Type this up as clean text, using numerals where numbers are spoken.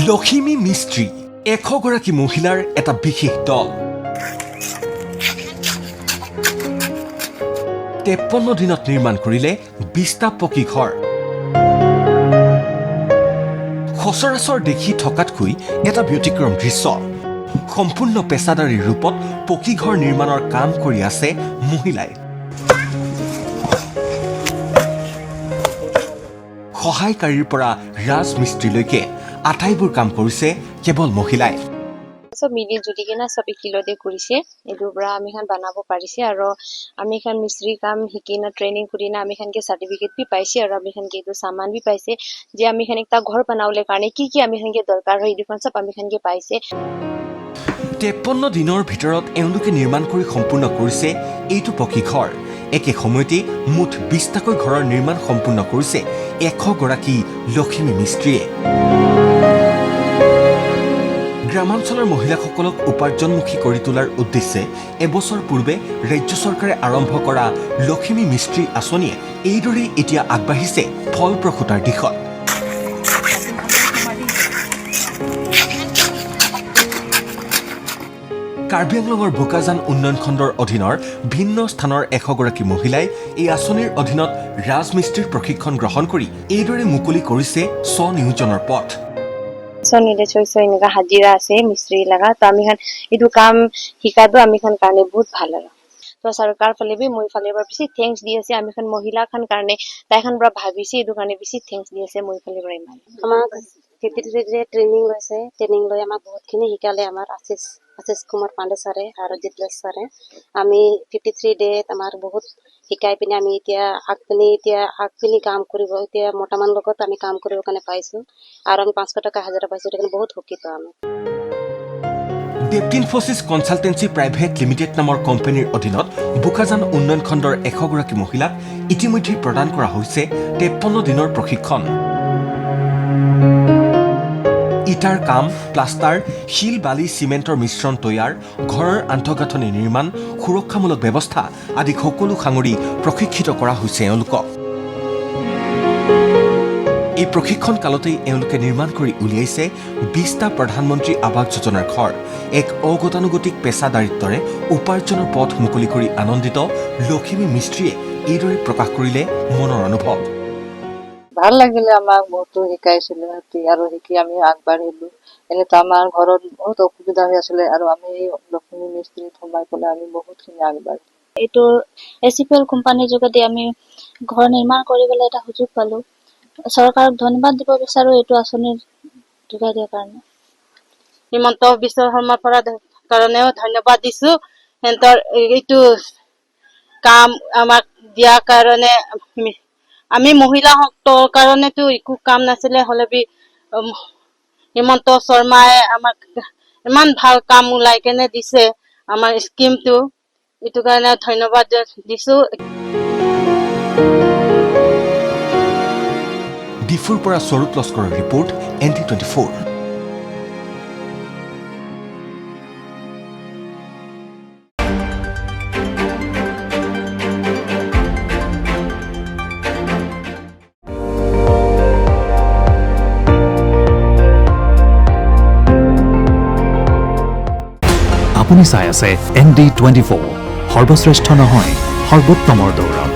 লখিমী মিস্ত্ৰী 100 গৰাকী মহিলাৰ এটা বিশেষ দল 53 দিনত নিৰ্মাণ কৰিলে 20টা পকী ঘৰ সচৰাচৰ দেখি থকাতকৈ এটা ব্যতিক্ৰম দৃশ্য সম্পূৰ্ণ পেছাদাৰী ৰূপত পকী ঘৰ নিৰ্মাণৰ কাম কৰি আছে মহিলাই সহায়কাৰীৰ পৰা ৰাজমিস্ত্ৰীলৈকে আটাইবোৰ কাম কৰিছে কেৱল মহিলাই সব মিলি জুলি কিনা সব একিলতে কৰিছে এটোৰ পৰা আমি খান বনাব পাৰিছে আৰু আমি খান মিস্ত্ৰী কাম শিকিনা ট্ৰেনিং কৰিনা আমি খানকে সাৰ্টিফিকেট বি পাইছে আৰু আমি খানকে এটো সামান বি পাইছে যে আমি খান একটা ঘৰ বনাবলৈ কাৰণে কি আমি খানকে দৰকাৰ হয় এইখন সব আমি খানকে পাইছে 53 দিনৰ ভিতৰত এওঁলোকে নিৰ্মাণ কৰি সম্পূৰ্ণ কৰিছে এইটো পকী ঘৰ একে সময়তে মুঠ 20টাকৈ ঘৰৰ নিৰ্মাণ সম্পূৰ্ণ কৰিছে 100 গৰাকী লখিমী মিস্ত্ৰীয়ে গ্ৰামাঞ্চলৰ মহিলাসকলক উপাৰ্জনমুখী কৰি তোলাৰ উদ্দেশ্যে এবছৰ পূৰ্বে ৰাজ্য চৰকাৰে আৰম্ভ কৰা লখিমী মিস্ত্ৰী আঁচনিয়ে এইদৰে এতিয়া আগবাঢ়িছে ফলপ্ৰসূতাৰ দিশত কাৰ্বি আংলঙৰ বোকাজান উন্নয়ন খণ্ডৰ অধীনৰ ভিন্ন স্থানৰ 100 গৰাকী মহিলাই এই আঁচনিৰ অধীনত ৰাজমিস্ত্ৰীৰ প্ৰশিক্ষণ গ্ৰহণ কৰি এইদৰে মুকলি কৰিছে স্বনিয়োজনৰ পথ সনিলে ছয়শ এনেকা হাজিৰা আছে মিস্ত্ৰী লাগা তো আমি খান এইটো কাম শিকাটো আমি খান কাৰণে বহুত ভাল আৰু তো চৰকাৰ ফালে বি মই ফালে পৰা বেছি থ্যাঙ্কস দি আছে আমি খান মহিলা খান কাৰণে তাই খান পৰা ভাবিছে এইটো কাৰণে বেছি থ্যাঙ্কস দি আছে মই ফালে পৰা ইমান আমাক 53 ডে ট্ৰেনিং লৈছে ট্ৰেনিং লৈ আমাক বহুতখিনি শিকালে আমাৰ আশিস কুমাৰ পাণ্ডে ছাৰে আৰু জিতলেশ ছাৰে আমি 53 ডে আমাৰ বহুত শিকাই পিনে আমি এতিয়া আগপিনি কাম কৰিব এতিয়া মোটামান লগত আমি কাম কৰিব কাৰণে পাইছো আৰু আমি 500 টকা হাজিৰা পাইছো এটা বহুত সুখিত আমি ডেপটিনফোসিস কনসালটেন্সি প্ৰাইভেট লিমিটেড নামৰ কোম্পানীৰ অধীনত বোকাজান উন্নয়ন খণ্ডৰ 100 গৰাকী মহিলাক ইতিমধ্যে প্ৰদান কৰা হৈছে 53 দিনৰ প্ৰশিক্ষণ ইটাৰ কাম প্লাষ্টাৰ শিল বালি সিমেন্টৰ মিশ্ৰণ তৈয়াৰ ঘৰৰ আন্তঃগাঁথনি নিৰ্মাণ সুৰক্ষামূলক ব্যৱস্থা আদি সকলো সাঙুৰি প্ৰশিক্ষিত কৰা হৈছে এওঁলোকক এই প্ৰশিক্ষণ কালতেই এওঁলোকে নিৰ্মাণ কৰি উলিয়াইছে 20টা প্ৰধানমন্ত্ৰী আৱাস যোজনাৰ ঘৰ এক অগতানুগতিক পেছাদাৰিত্বৰে উপাৰ্জনৰ পথ মুকলি কৰি আনন্দিত লখিমী মিস্ত্ৰীয়ে এইদৰে প্ৰকাশ কৰিলে মনৰ অনুভৱ ভাল লাগিলে আমাক বহুতো শিকাইছিলে আৰু শিকি আমি আগবাঢ়িলো এনেতো আমাৰ ঘৰত বহুত অসুবিধা হৈ আছিলে আৰু আমি লখিমী মিস্ত্ৰীত সোমাই পেলাই আমি বহুতখিনি আগবাঢ়িলো এইটো এচিপিএল কোম্পানীৰ যোগেদি আমি ঘৰ নিৰ্মাণ কৰিবলৈ এটা সুযোগ পালো চৰকাৰক ধন্যবাদ দিব বিচাৰো এইটো আঁচনিৰ যোগাই দিয়াৰ কাৰণে হিমন্ত বিশ্ব শৰ্মাৰ পৰা কাৰণেও ধন্যবাদ দিছো হেন্তৰ এইটো কাম আমাক দিয়াৰ কাৰণে আমি মহিলাসকলৰ কাৰণেতো একো কাম নাছিলে হলেবি হিমন্ত শৰ্মাই আমাক ইমান ভাল কাম ওলাই কেনে দিছে আমাৰ স্কিমটো এইটো কাৰণে ধন্যবাদ দিছো ডিফুৰ পৰা স্বৰূপ লস্কৰৰ ৰিপৰ্ট ND24 আপুনি চাই আছে ND24 সৰ্বশ্ৰেষ্ঠ নহয় সৰ্বোত্তমৰ দৌৰ